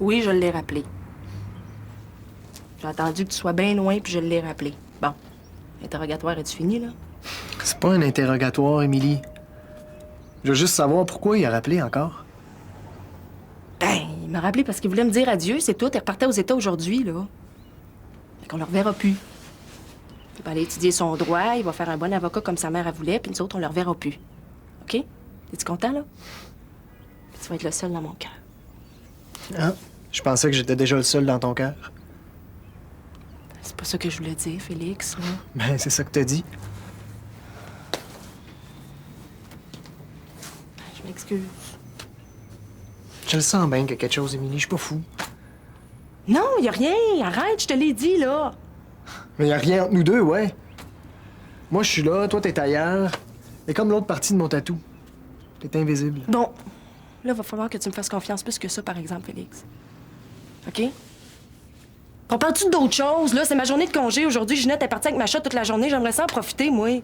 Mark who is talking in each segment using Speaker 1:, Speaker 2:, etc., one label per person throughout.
Speaker 1: Oui, je l'ai rappelé. J'ai attendu que tu sois bien loin, puis je l'ai rappelé. Bon. L'interrogatoire, est-tu fini, là?
Speaker 2: C'est pas un interrogatoire, Émilie. Je veux juste savoir pourquoi il a rappelé encore.
Speaker 1: Ben, il m'a rappelé parce qu'il voulait me dire adieu, c'est tout. Il repartait aux États aujourd'hui, là. Fait qu'on le reverra plus. Il va aller étudier son droit, il va faire un bon avocat comme sa mère elle voulait, puis nous autres, on le reverra plus. OK? Es-tu content, là? Tu vas être le seul dans mon cœur.
Speaker 2: Ah, je pensais que j'étais déjà le seul dans ton cœur.
Speaker 1: C'est pas ça que je voulais dire, Félix, là.
Speaker 2: Ben, c'est ça que t'as dit.
Speaker 1: Je m'excuse.
Speaker 2: Je le sens bien qu'il y a quelque chose, Émilie, je suis pas fou.
Speaker 1: Non, y a rien. Arrête, je te l'ai dit, là.
Speaker 2: Mais y a rien entre nous deux, ouais. Moi, je suis là, toi, t'es ailleurs. Et comme l'autre partie de mon tatou. T'es invisible.
Speaker 1: Bon, là, va falloir que tu me fasses confiance plus que ça, par exemple, Félix. OK? On parle-tu d'autre chose, là? C'est ma journée de congé. Aujourd'hui, Ginette est partie avec ma chatte toute la journée. J'aimerais ça en profiter, moi.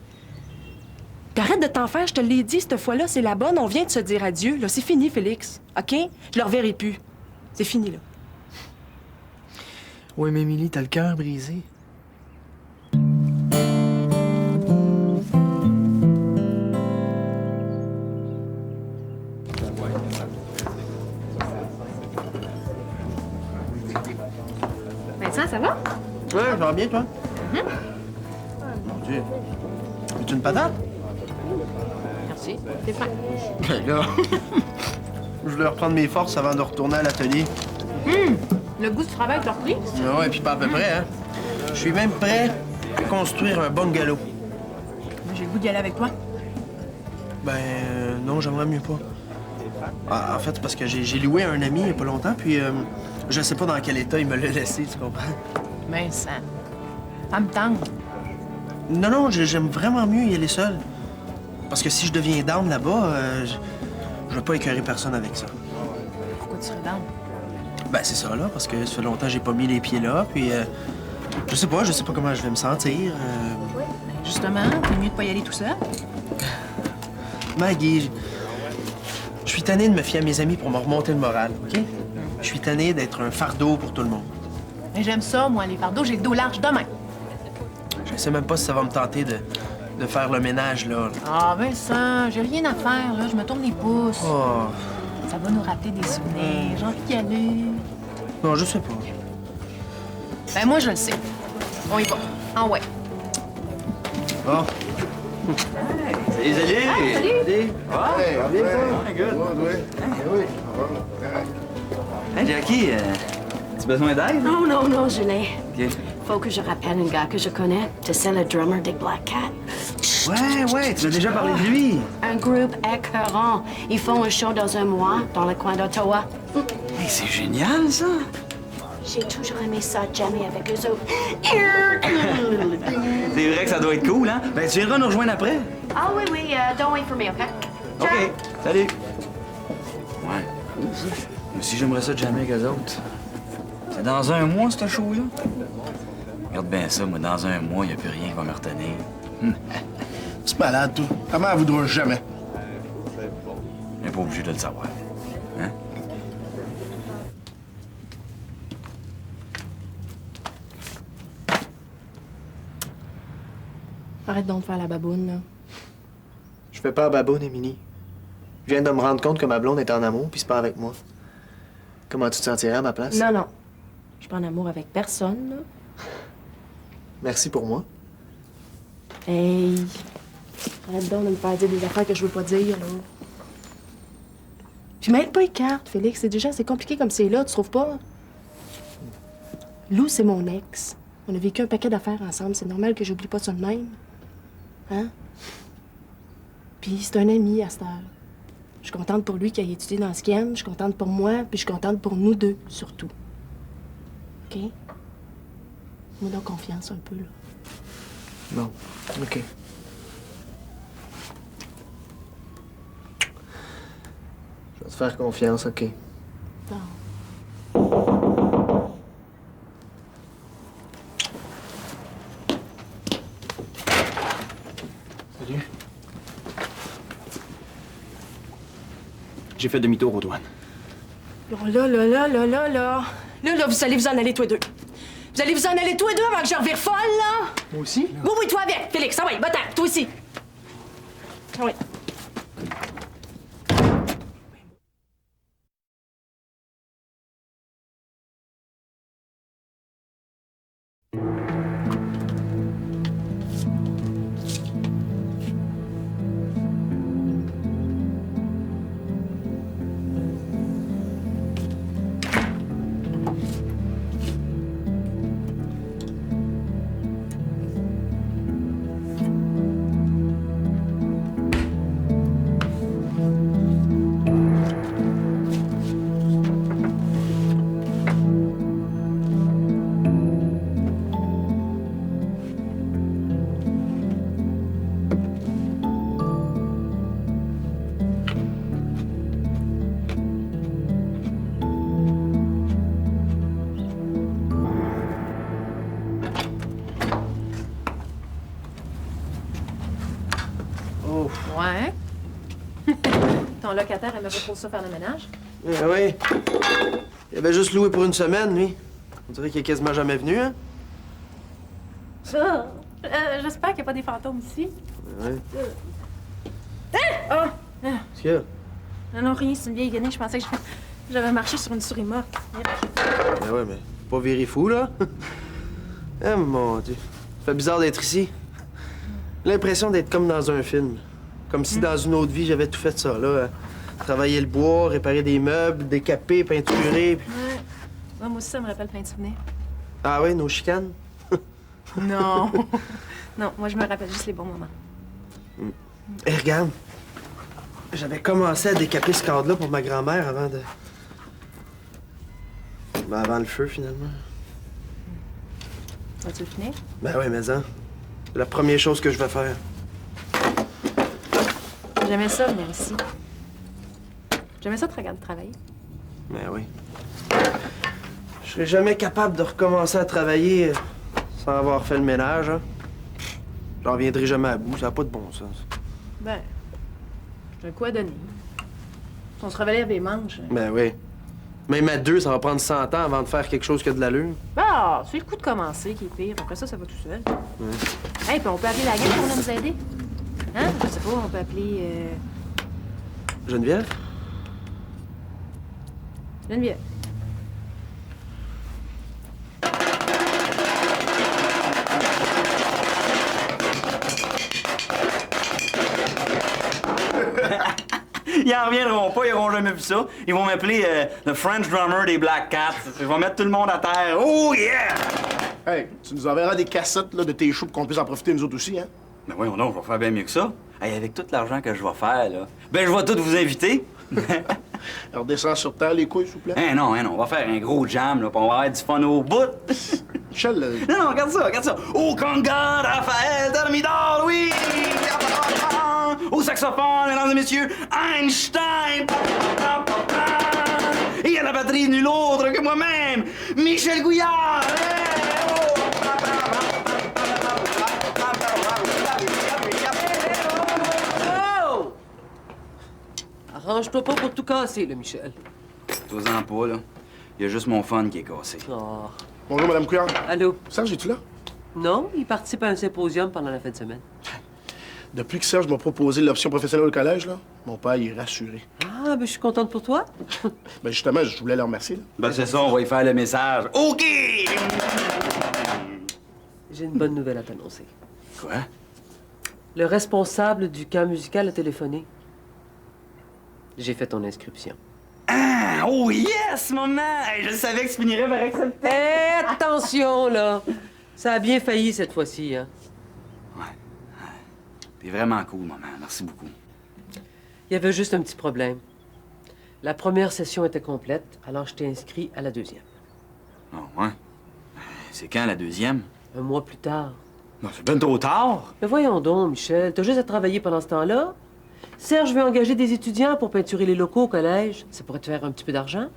Speaker 1: Puis arrête de t'en faire, je te l'ai dit, cette fois-là, c'est la bonne. On vient de se dire adieu. Là, c'est fini, Félix. OK? Je le reverrai plus. C'est fini, là.
Speaker 2: Ouais, mais Émilie, t'as le cœur brisé.
Speaker 1: Vincent, ça va?
Speaker 3: Ouais, ça va bien, toi? Mon Dieu. Veux-tu une patate?
Speaker 1: Merci. T'es fin.
Speaker 3: Ben là. Je voulais reprendre mes forces avant de retourner à l'atelier.
Speaker 1: Le goût du travail te repris?
Speaker 3: Ah ouais, puis pas à peu près, hein. Je suis même prêt à construire un bungalow.
Speaker 1: J'ai le goût d'y aller avec toi.
Speaker 3: Ben, non, j'aimerais mieux pas. En fait, c'est parce que j'ai loué à un ami il y a pas longtemps, puis je sais pas dans quel état il me l'a laissé, tu comprends?
Speaker 1: Vincent, ça me tente.
Speaker 3: Non, non, j'aime vraiment mieux y aller seul. Parce que si je deviens down là-bas, je veux pas écœurer personne avec ça.
Speaker 1: Pourquoi tu serais down?
Speaker 3: Ben, c'est ça, là, parce que ça fait longtemps que j'ai pas mis les pieds là, puis je sais pas comment je vais me sentir.
Speaker 1: Justement, c'est mieux de pas y aller tout seul.
Speaker 3: Maggie, je suis tanné de me fier à mes amis pour me remonter le moral, OK? Je suis tanné d'être un fardeau pour tout le monde.
Speaker 1: Mais j'aime ça, moi, les fardeaux, j'ai le dos large demain.
Speaker 3: Je sais même pas si ça va me tenter de faire le ménage, là.
Speaker 1: Ah, Vincent, j'ai rien à faire, là. Je me tourne les pouces.
Speaker 3: Oh,
Speaker 1: Ça va nous rappeler des souvenirs. J'ai envie d'y aller.
Speaker 3: non, je sais pas.
Speaker 1: Ben, moi, je le sais. On y va. Ah ouais.
Speaker 3: Bon.
Speaker 4: Salut, salut!
Speaker 1: Salut!
Speaker 4: Hey, Jackie, tu besoin d'aide?
Speaker 5: Non, non, non, Julien.
Speaker 4: OK.
Speaker 5: Faut que je rappelle un gars que je connais. Tu sais, le drummer des Black Cat.
Speaker 4: Ouais, tu m'as déjà parlé de lui.
Speaker 5: Un groupe écœurant. Ils font un show dans un mois dans le coin d'Ottawa.
Speaker 4: Hey, c'est génial, ça!
Speaker 5: J'ai toujours aimé ça, jammer avec eux autres.
Speaker 4: C'est vrai que ça doit être cool, hein? Ben, tu viendras nous rejoindre après.
Speaker 5: Ah oui, oui, don't wait for me, OK?
Speaker 4: OK, salut. Ouais, cool, ça. Moi aussi, j'aimerais ça jammer avec eux autres. C'est dans un mois, ce show-là? Regarde bien ça, moi, dans un mois, il n'y a plus rien qui va me retenir.
Speaker 3: C'est malade, toi. Ta mère voudra jamais.
Speaker 4: On n'est pas obligé de le savoir. Hein?
Speaker 1: Arrête donc de faire la baboune, là.
Speaker 2: Je fais pas à baboune, Émilie. Je viens de me rendre compte que ma blonde est en amour, puis c'est pas avec moi. Comment tu te sentirais à ma place?
Speaker 1: Non, non. Je suis pas en amour avec personne, là.
Speaker 2: Merci pour moi.
Speaker 1: Hey. Arrête donc de me faire dire des affaires que je veux pas dire, là. Puis mêle pas les cartes, Félix. C'est déjà assez compliqué comme c'est là, tu trouves pas? Lou, c'est mon ex. On a vécu un paquet d'affaires ensemble. C'est normal que j'oublie pas ça de même. Hein? Puis c'est un ami à cette heure. Je suis contente pour lui qui a étudié dans ce qu'il aime. Je suis contente pour moi, puis je suis contente pour nous deux, surtout. OK? Moi, donc confiance un peu, là.
Speaker 2: Bon, OK. Je vais te faire confiance, OK.
Speaker 1: Bon.
Speaker 2: Salut.
Speaker 6: J'ai fait demi-tour aux douanes.
Speaker 1: Bon, là. Là, vous allez vous en aller, tous les deux. Vous allez vous en aller, tous les deux, avant que je revire folle, là!
Speaker 2: Moi aussi?
Speaker 1: Oui, toi avec, Félix. Ah oui, va-t'en, toi aussi. Ah oui.
Speaker 6: Ouais. Ton locataire aimerait trop ça faire le ménage?
Speaker 3: Oui. Il avait juste loué pour une semaine, lui. On dirait qu'il est quasiment jamais venu, hein?
Speaker 6: J'espère qu'il n'y a pas des fantômes ici.
Speaker 3: Ouais.
Speaker 6: Ah!
Speaker 3: Qu'est-ce qu'il y a?
Speaker 6: Non, rien, c'est une vieille guenille. Je pensais que j'avais marché sur une souris morte.
Speaker 3: Ben ouais, mais pas virer fou, là. Eh, mon Dieu. Ça fait bizarre d'être ici. L'impression d'être comme dans un film. Comme si dans une autre vie, j'avais tout fait ça, là. Travailler le bois, réparer des meubles, décaper, peinturer. Puis...
Speaker 6: Ouais. Ouais, moi aussi, ça me rappelle plein de souvenirs.
Speaker 3: Ah ouais, nos chicanes?
Speaker 6: Non. Non, moi, je me rappelle juste les bons moments.
Speaker 3: Hé, regarde. J'avais commencé à décaper ce cadre-là pour ma grand-mère avant de... Ben, avant le feu, finalement.
Speaker 6: Vas-tu le finir?
Speaker 3: Ben oui, mais hein. C'est la première chose que je vais faire.
Speaker 6: J'aimais ça, venir ici. J'aimais ça te regarder travailler.
Speaker 3: Ben oui. Je serais jamais capable de recommencer à travailler sans avoir fait le ménage, hein. J'en reviendrai jamais à bout, ça n'a pas de bon sens.
Speaker 6: Ben, j'ai un coup à donner. On se relève les manches.
Speaker 3: Ben oui. Même à deux, ça va prendre 100 ans avant de faire quelque chose qui a de l'allure.
Speaker 6: Ah, c'est le coup de commencer qui est pire. Après ça, ça va tout seul. Hey, puis on peut appeler la gang pour nous aider. Hein? Je sais pas, on peut appeler...
Speaker 3: Geneviève?
Speaker 6: Geneviève.
Speaker 4: Ils en reviendront pas, ils auront jamais vu ça. Ils vont m'appeler le French drummer des Black Cats. Je vais mettre tout le monde à terre. Oh yeah!
Speaker 7: Hey, tu nous enverras des cassettes là, de tes shows pour qu'on puisse en profiter nous autres aussi, hein?
Speaker 4: Ben voyons donc, je vais faire bien mieux que ça. Hey, avec tout l'argent que je vais faire, là, ben je vais tous vous inviter.
Speaker 7: Alors descends sur terre les couilles, s'il vous plaît.
Speaker 4: Hein, non, on va faire un gros jam, là, puis on va avoir du fun au bout.
Speaker 7: Michel,
Speaker 4: Non, regarde ça, regarde ça. Au conga, Raphaël Thermidor, oui! Au saxophone, mesdames et messieurs, Einstein! Et à la batterie, nul autre que moi-même, Michel Gouillard!
Speaker 8: Oh! Arrange-toi pas pour tout casser, là, Michel.
Speaker 4: Toi-en pas, là. Il y a juste mon fun qui est cassé.
Speaker 8: Oh.
Speaker 7: bonjour, Madame Couillard.
Speaker 8: Allô?
Speaker 7: Serge, es-tu là?
Speaker 8: Non, il participe à un symposium pendant la fin de semaine.
Speaker 7: Depuis que Serge m'a proposé l'option professionnelle au collège, là, mon père il est rassuré.
Speaker 8: Ah, ben je suis contente pour toi.
Speaker 7: Ben justement, je voulais le remercier. Là.
Speaker 4: Ben c'est ça, on va y faire le message. OK!
Speaker 8: J'ai une bonne nouvelle à t'annoncer.
Speaker 4: Quoi?
Speaker 8: Le responsable du camp musical a téléphoné. J'ai fait ton inscription.
Speaker 4: Ah! Oh yes, maman! Hey, je savais que tu finirais par accepter.
Speaker 8: Hé, attention, là! Ça a bien failli cette fois-ci, hein.
Speaker 4: T'es vraiment cool, maman. Merci beaucoup.
Speaker 8: Il y avait juste un petit problème. La première session était complète, alors je t'ai inscrit à la deuxième.
Speaker 4: Oh, ouais. C'est quand, la deuxième?
Speaker 8: Un mois plus tard.
Speaker 4: Non, c'est ben trop tard.
Speaker 8: Mais voyons donc, Michel, t'as juste à travailler pendant ce temps-là. Serge veut engager des étudiants pour peinturer les locaux au collège. Ça pourrait te faire un petit peu d'argent.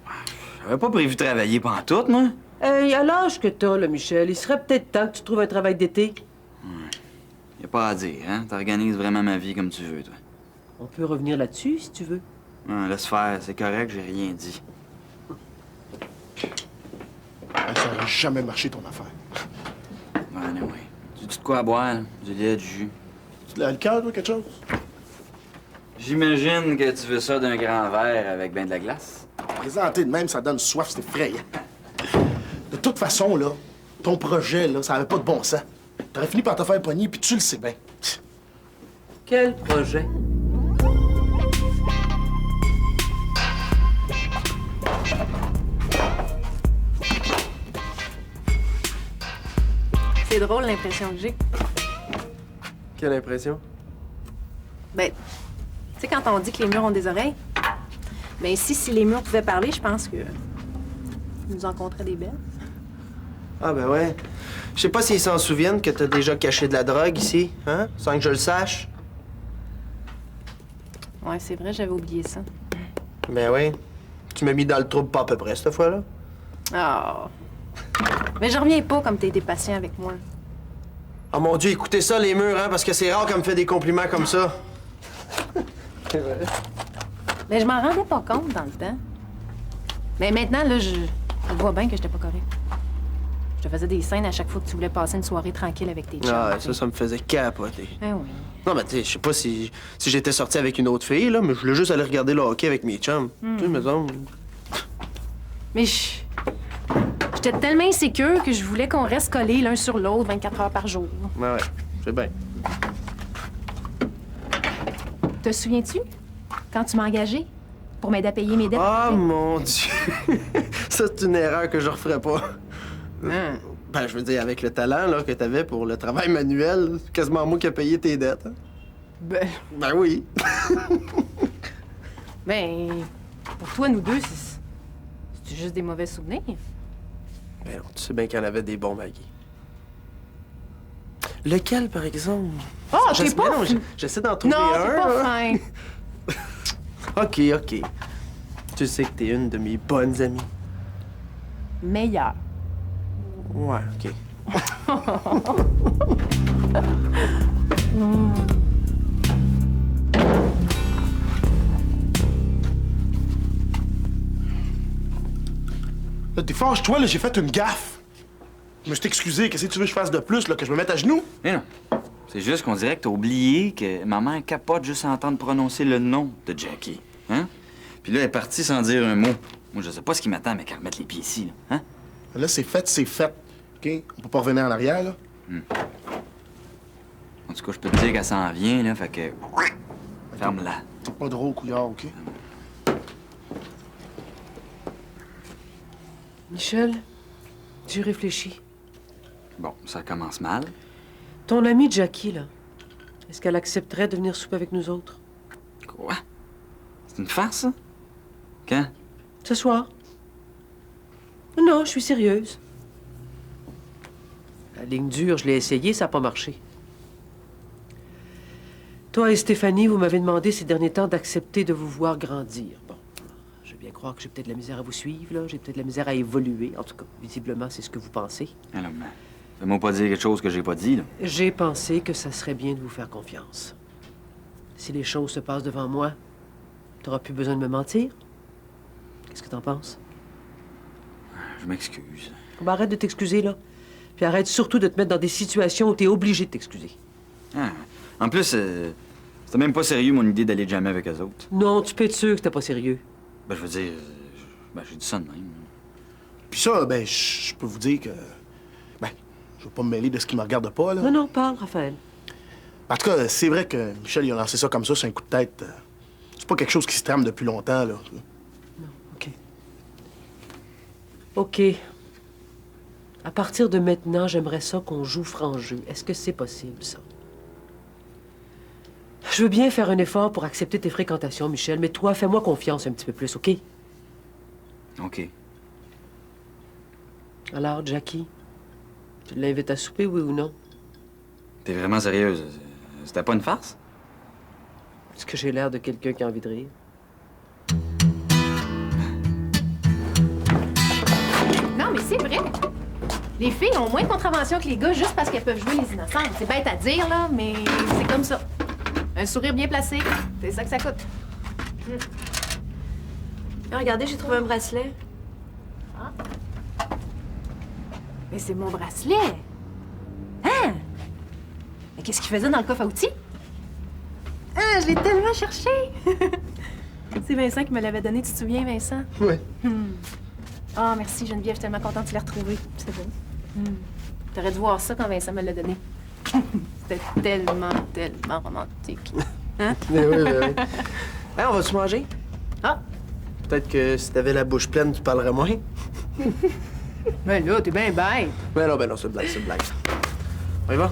Speaker 4: J'avais pas prévu de travailler pantoute, moi.
Speaker 8: Hey, à l'âge que t'as, là, Michel, il serait peut-être temps que tu trouves un travail d'été.
Speaker 4: Y a pas à dire, hein? T'organises vraiment ma vie comme tu veux, toi.
Speaker 8: On peut revenir là-dessus, si tu veux.
Speaker 4: Ouais, laisse faire, c'est correct, j'ai rien dit.
Speaker 7: jamais marché ton affaire.
Speaker 4: Ouais, oui. Tu dis de quoi à boire? Là? Du lait, du jus.
Speaker 7: Tu te l'as le cœur, toi, quelque chose?
Speaker 4: J'imagine que tu veux ça d'un grand verre avec ben de la glace.
Speaker 7: Présenter de même, ça donne soif, c'est effrayant. De toute façon, là, ton projet, là, ça avait pas de bon sens. T'aurais fini par te faire pogner, puis tu le sais bien.
Speaker 8: Quel projet?
Speaker 6: C'est drôle l'impression que j'ai.
Speaker 3: Quelle impression?
Speaker 6: Ben, tu sais, quand on dit que les murs ont des oreilles, ben si les murs pouvaient parler, je pense que ils nous en compteraient des belles.
Speaker 3: Ah, ben ouais. Je sais pas s'ils s'en souviennent que t'as déjà caché de la drogue ici, hein? Sans que je le sache.
Speaker 6: Ouais, c'est vrai, j'avais oublié ça.
Speaker 3: Ben oui. Tu m'as mis dans le trouble pas à peu près, cette fois-là.
Speaker 6: Oh. Mais je reviens pas comme t'as été patient avec moi.
Speaker 3: Oh mon Dieu, écoutez ça, les murs, hein? Parce que c'est rare qu'on me fait des compliments comme ça.
Speaker 6: Mais je m'en rendais pas compte dans le temps. Mais maintenant, là, je vois bien que j'étais pas correct. Je te faisais des scènes à chaque fois que tu voulais passer une soirée tranquille avec tes chums.
Speaker 3: Ah,
Speaker 6: tu sais.
Speaker 3: ça me faisait capoter.
Speaker 6: Ben oui.
Speaker 3: Non, mais tu sais, je sais pas si j'étais sorti avec une autre fille, là, mais je voulais juste aller regarder le hockey avec mes chums. Tu sais, maison.
Speaker 6: Mais j'étais tellement insécure que je voulais qu'on reste collés l'un sur l'autre 24 heures par jour.
Speaker 3: Ouais, c'est bien.
Speaker 6: Te souviens-tu? Quand tu m'as engagé pour m'aider à payer mes dettes?
Speaker 3: Oh mon Dieu! Ça, c'est une erreur que je referais pas. Ben, je veux dire, avec le talent là, que t'avais pour le travail manuel, c'est quasiment moi qui ai payé tes dettes. Hein? Ben oui.
Speaker 6: Ben, pour toi, nous deux, c'est juste des mauvais souvenirs.
Speaker 3: Ben non, tu sais bien qu'il y en avait des bons, Maggie. Lequel, par exemple?
Speaker 6: Oh, t'es pas
Speaker 3: non,
Speaker 6: fin.
Speaker 3: j'essaie d'en trouver
Speaker 6: Non,
Speaker 3: un.
Speaker 6: t'es pas
Speaker 3: là.
Speaker 6: fin.
Speaker 3: OK. Tu sais que t'es une de mes bonnes amies.
Speaker 6: Meilleur.
Speaker 3: Ouais, OK.
Speaker 7: Là, t'es fâche-toi, là, j'ai fait une gaffe. Je me suis excusé. Qu'est-ce que tu veux que je fasse de plus, là, que je me mette à genoux?
Speaker 4: Mais non. C'est juste qu'on dirait que t'as oublié que ma mère capote juste à entendre prononcer le nom de Jackie. Hein? Puis là, elle est partie sans dire un mot. Moi, je sais pas ce qui m'attend, mais qu'à remettre les pieds ici, là. Hein?
Speaker 7: Là, c'est fait, c'est fait. OK? On peut pas revenir en arrière, là.
Speaker 4: En tout cas, je peux te dire qu'elle s'en vient, là, fait que... Ferme-la.
Speaker 7: T'es pas drôle, couillard, OK?
Speaker 8: Michel, tu réfléchis.
Speaker 4: Bon, ça commence mal.
Speaker 8: Ton amie Jackie, là, est-ce qu'elle accepterait de venir souper avec nous autres?
Speaker 4: Quoi? C'est une farce, ça? Quand?
Speaker 8: Ce soir? Non, je suis sérieuse. La ligne dure, je l'ai essayée, ça n'a pas marché. Toi et Stéphanie, vous m'avez demandé ces derniers temps d'accepter de vous voir grandir. Bon, je vais bien croire que j'ai peut-être de la misère à vous suivre, là. J'ai peut-être de la misère à évoluer. En tout cas, visiblement, c'est ce que vous pensez.
Speaker 4: Alors, mais... Fais-moi pas dire quelque chose que j'ai pas dit, là.
Speaker 8: J'ai pensé que ça serait bien de vous faire confiance. Si les choses se passent devant moi, t'auras plus besoin de me mentir. Qu'est-ce que t'en penses?
Speaker 4: Je m'excuse.
Speaker 8: Ben, arrête de t'excuser, là. Puis arrête surtout de te mettre dans des situations où t'es obligé de t'excuser.
Speaker 4: Ah, en plus, c'était même pas sérieux, mon idée d'aller jamais avec eux autres.
Speaker 8: Non, tu peux être sûr que t'es pas sérieux.
Speaker 4: Ben, je veux dire... j'ai dit ça de même.
Speaker 7: Puis ça, ben, je peux vous dire que... Ben, je veux pas me mêler de ce qui me regarde pas, là.
Speaker 8: Non, parle, Raphaël.
Speaker 7: En tout cas, c'est vrai que Michel, il a lancé ça comme ça, sur un coup de tête. C'est pas quelque chose qui se trame depuis longtemps, là.
Speaker 8: OK. OK. À partir de maintenant, j'aimerais ça qu'on joue franc jeu. Est-ce que c'est possible, ça? Je veux bien faire un effort pour accepter tes fréquentations, Michel, mais toi, fais-moi confiance un petit peu plus, OK?
Speaker 4: OK.
Speaker 8: Alors, Jackie, tu l'invites à souper, oui ou non?
Speaker 4: T'es vraiment sérieuse? C'était pas une farce?
Speaker 8: Est-ce que j'ai l'air de quelqu'un qui a envie de rire?
Speaker 6: Non, mais c'est vrai. Les filles ont moins de contraventions que les gars juste parce qu'elles peuvent jouer les innocentes. C'est bête à dire, là, mais c'est comme ça. Un sourire bien placé, c'est ça que ça coûte.
Speaker 9: Regardez, j'ai trouvé un bracelet.
Speaker 6: Mais c'est mon bracelet. Hein? Mais qu'est-ce qu'il faisait dans le coffre à outils? Ah, je l'ai tellement cherché! C'est Vincent qui me l'avait donné, tu te souviens, Vincent?
Speaker 3: Oui.
Speaker 6: Ah, merci Geneviève, je suis tellement contente que tu l'aies retrouvé. C'est beau. T'aurais dû voir ça quand Vincent me l'a donné. C'était tellement, tellement romantique. Hein?
Speaker 3: Mais oui, mais oui. Hey, on va-tu manger?
Speaker 6: Ah!
Speaker 3: Peut-être que si t'avais la bouche pleine, tu parlerais moins.
Speaker 6: Ben là, t'es bien bête.
Speaker 3: Ben non, c'est une blague, c'est une blague. On y va?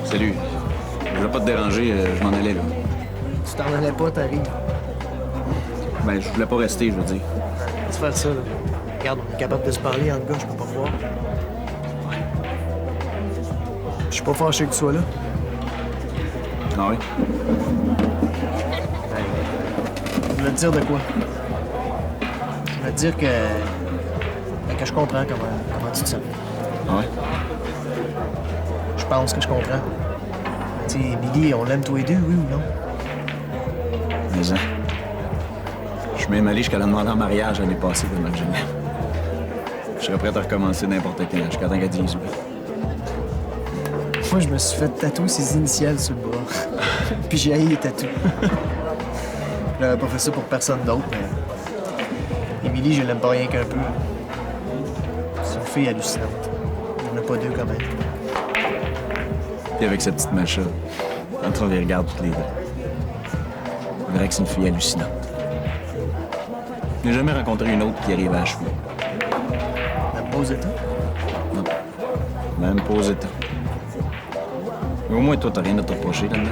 Speaker 4: Salut. Je voulais pas te déranger, je m'en allais, là.
Speaker 2: Tu t'en allais pas, t'arrives.
Speaker 4: Ben, je voulais pas rester, je veux dire.
Speaker 2: Laisse faire ça, là. Regarde, on est capable de se parler en gars, je peux pas voir. Je suis pas fâché que tu sois là.
Speaker 4: Ah oui?
Speaker 2: Je voulais te dire de quoi? Je voulais te dire que... ben, que je comprends comment tu te sens.
Speaker 4: Ah ouais?
Speaker 2: Je pense que je comprends. Tu sais, Billy, on l'aime tous les deux, oui ou non?
Speaker 4: Mais hein. Je suis même allé jusqu'à la demander en mariage l'année passée de ma jeune. Je serais prêt à recommencer n'importe quand, jusqu'à temps qu'elle dise oui.
Speaker 2: Moi, je me suis fait tatouer ses initiales sur le bras. Puis j'ai haï les tatous. J'avais pas fait ça pour personne d'autre, mais... Émilie, je l'aime pas rien qu'un peu. C'est une fille hallucinante. Il n'y en a pas deux comme elle.
Speaker 4: Puis avec sa petite macha, quand on les regarde toutes les deux, on dirait que c'est une fille hallucinante. Je n'ai jamais rencontré une autre qui arrive à achever.
Speaker 2: Même pas aux États?
Speaker 4: Non. Même pas aux États. Mais au moins, toi, t'as rien à te reprocher là-dedans.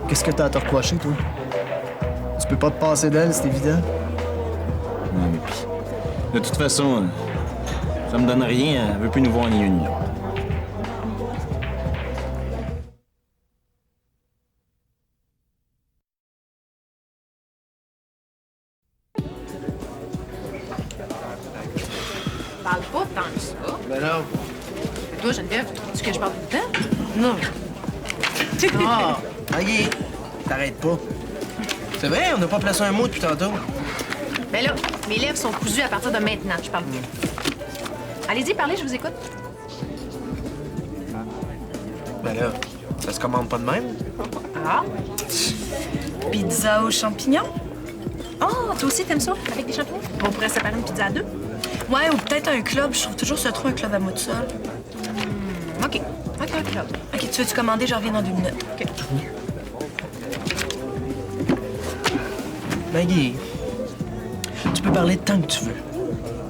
Speaker 2: Qu'est-ce que t'as à te reprocher, toi? Tu peux pas te passer d'elle, c'est évident.
Speaker 4: Non, mais pis... De toute façon, ça me donne rien. Elle veut plus nous voir ni une ni l'autre.
Speaker 6: Parle pas tant que ça.
Speaker 3: Ben non.
Speaker 6: Toi, Geneviève, trouves-tu que je parle tout le temps?
Speaker 8: Non.
Speaker 3: Ah! OK. T'arrêtes pas. C'est vrai, on n'a pas placé un mot depuis tantôt.
Speaker 6: Ben là, mes lèvres sont cousues à partir de maintenant. Je parle plus. Allez-y, parlez, je vous écoute.
Speaker 3: Ben là, ça se commande pas de même.
Speaker 6: Ah?
Speaker 9: Pizza aux champignons?
Speaker 6: Oh, toi aussi, t'aimes ça, avec des champignons? On pourrait séparer une pizza à deux.
Speaker 9: Ouais, ou peut-être un club. Je trouve toujours ce trou un club à moi tout seul.
Speaker 6: OK. OK, un club.
Speaker 9: OK, tu veux-tu commander? Je reviens dans 2 minutes.
Speaker 6: OK.
Speaker 3: Maggie, tu peux parler tant que tu veux.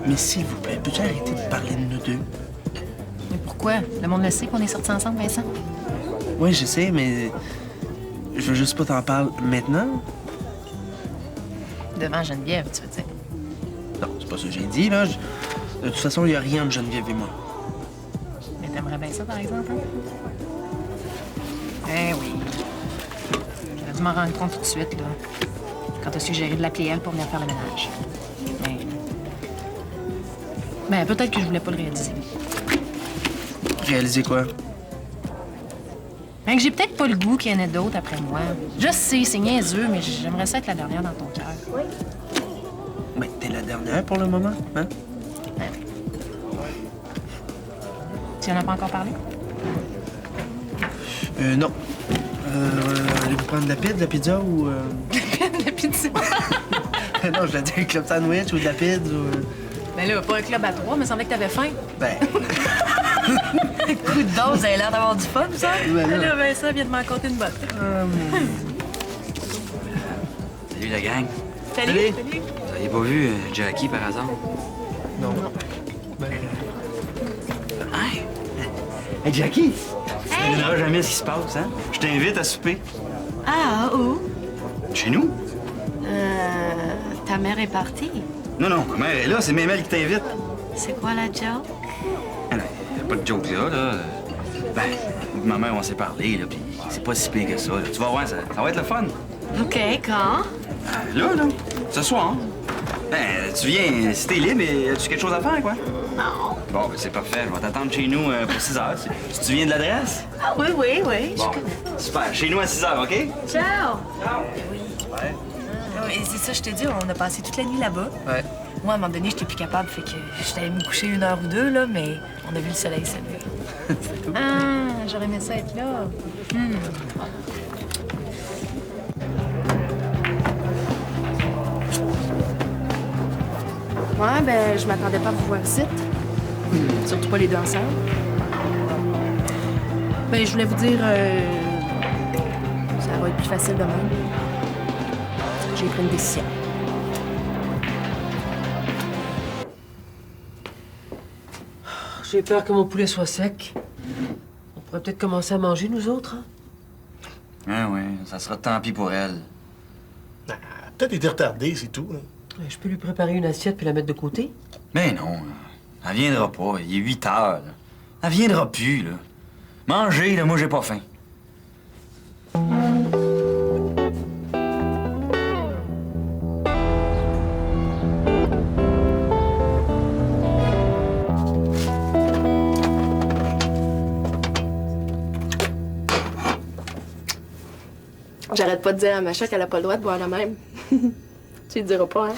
Speaker 3: Mais s'il vous plaît, peux-tu arrêter de parler de nous deux?
Speaker 6: Mais pourquoi? Le monde le sait qu'on est sortis ensemble, Vincent?
Speaker 3: Oui, je sais, mais je veux juste pas t'en parler maintenant.
Speaker 6: Devant Geneviève, tu veux dire?
Speaker 3: Non, c'est pas ça que j'ai dit, là. De toute façon, il y a rien de Geneviève et moi.
Speaker 6: Mais t'aimerais bien ça, par exemple, hein? Eh oui. J'aurais dû m'en rendre compte tout de suite, là. Quand t'as suggéré de l'appeler elle pour venir faire le ménage. Mais peut-être que je voulais pas le réaliser.
Speaker 3: Réaliser quoi?
Speaker 6: Ben que j'ai peut-être pas le goût qu'il y en ait d'autres après moi. Je sais, c'est niaiseux, mais j'aimerais ça être la dernière dans ton cœur.
Speaker 3: Ben, t'es la dernière pour le moment, hein?
Speaker 6: Ben oui. Tu en as pas encore parlé?
Speaker 3: Non. Allez-vous prendre de la pizza ou...
Speaker 6: La pizza?
Speaker 3: non, je vais dire un club sandwich ou de la pizza ou...
Speaker 6: Ben là, pas un club à 3, mais il semblait que t'avais faim.
Speaker 3: Ben...
Speaker 9: Coup de dose, vous avez l'air d'avoir du fun, ça?
Speaker 3: ben là...
Speaker 6: Là, Vincent vient de m'en compter une botte.
Speaker 4: Salut la gang.
Speaker 6: Salut!
Speaker 3: Salut.
Speaker 6: Salut!
Speaker 4: Vous avez pas vu Jackie par hasard?
Speaker 3: Non. Ben...
Speaker 4: Hey!
Speaker 3: Hey, Jackie!
Speaker 4: Tu ne verras jamais ce qui se passe, hein? Je t'invite à souper.
Speaker 9: Ah, où?
Speaker 4: Chez nous?
Speaker 5: Ta mère est partie.
Speaker 4: Non, non, ma mère est là, c'est Mémel qui t'invite.
Speaker 5: C'est quoi la joke?
Speaker 4: Ah non, y a pas de joke là. Ben, ma mère, on s'est parlé, là, puis c'est pas si pire que ça. Là. Tu vas voir, ça va être le fun.
Speaker 5: OK, quand?
Speaker 4: Là, ce soir. Ben, tu viens, si t'es libre, as-tu quelque chose à faire, quoi?
Speaker 5: Non.
Speaker 4: Bon, ben c'est parfait. Je vais t'attendre chez nous pour 6 heures. Si tu viens de l'adresse?
Speaker 5: Ah oui, oui, oui.
Speaker 4: Bon, super. Chez nous à 6 heures, OK?
Speaker 5: Ciao.
Speaker 9: Oui, c'est ça, je te dis, on a passé toute la nuit là-bas.
Speaker 8: Ouais.
Speaker 9: Moi, à un moment donné, j'étais plus capable, fait que j'étais allée me coucher 1 heure ou 2, là, mais on a vu le soleil se lever.
Speaker 6: Ah, j'aurais aimé ça être là.
Speaker 1: Ouais, ben, je m'attendais pas à vous voir ici. Surtout pas les deux ensemble. Ben, je voulais vous dire, ça va être plus facile demain. J'ai pris une décision.
Speaker 8: J'ai peur que mon poulet soit sec. On pourrait peut-être commencer à manger, nous autres, hein?
Speaker 4: Ah oui, ça sera tant pis pour elle.
Speaker 7: Ah, peut-être été retardé, c'est tout. Là.
Speaker 8: Je peux lui préparer une assiette puis la mettre de côté?
Speaker 4: Mais non, elle viendra pas. Il est 8 heures, là. Elle viendra plus, là. Mangez, là, moi, j'ai pas faim.
Speaker 1: J'arrête pas de dire à Macha qu'elle a pas le droit de boire la même. Tu lui diras pas, hein?